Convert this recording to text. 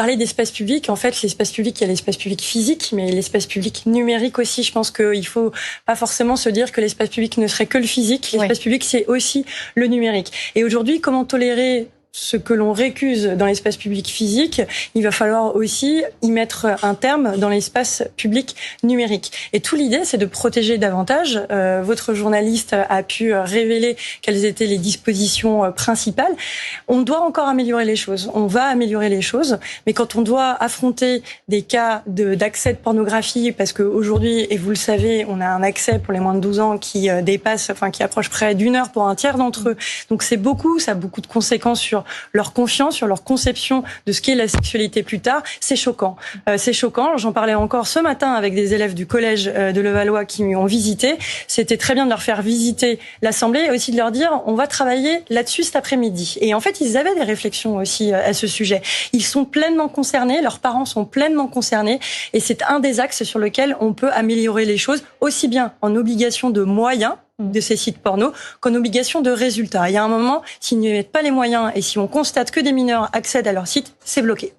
Parler d'espace public, en fait, l'espace public, il y a l'espace public physique, mais l'espace public numérique aussi. Je pense qu'il faut pas forcément se dire que l'espace public ne serait que le physique. L'espace public, c'est aussi le numérique. Et aujourd'hui, comment tolérer ce que l'on récuse dans l'espace public physique, il va falloir aussi y mettre un terme dans l'espace public numérique. Et tout l'idée, c'est de protéger davantage. Votre journaliste a pu révéler quelles étaient les dispositions principales. On doit encore améliorer les choses. On va améliorer les choses. Mais quand on doit affronter des cas d'accès de pornographie, parce qu'aujourd'hui, et vous le savez, on a un accès pour les moins de 12 ans qui dépasse, qui approche près d'1 heure pour un tiers d'entre eux. Donc c'est beaucoup, ça a beaucoup de conséquences sur leur confiance, sur leur conception de ce qu'est la sexualité plus tard. C'est choquant. C'est choquant. J'en parlais encore ce matin avec des élèves du collège de Levallois qui m'ont visité. C'était très bien de leur faire visiter l'Assemblée et aussi de leur dire on va travailler là-dessus cet après-midi. Et en fait, ils avaient des réflexions aussi à ce sujet. Ils sont pleinement concernés, leurs parents sont pleinement concernés et c'est un des axes sur lequel on peut améliorer les choses, aussi bien en obligation de moyens de ces sites porno qu'en obligation de résultats. Il y a un moment, s'ils n'y mettent pas les moyens et si on constate que des mineurs accèdent à leur site, c'est bloqué.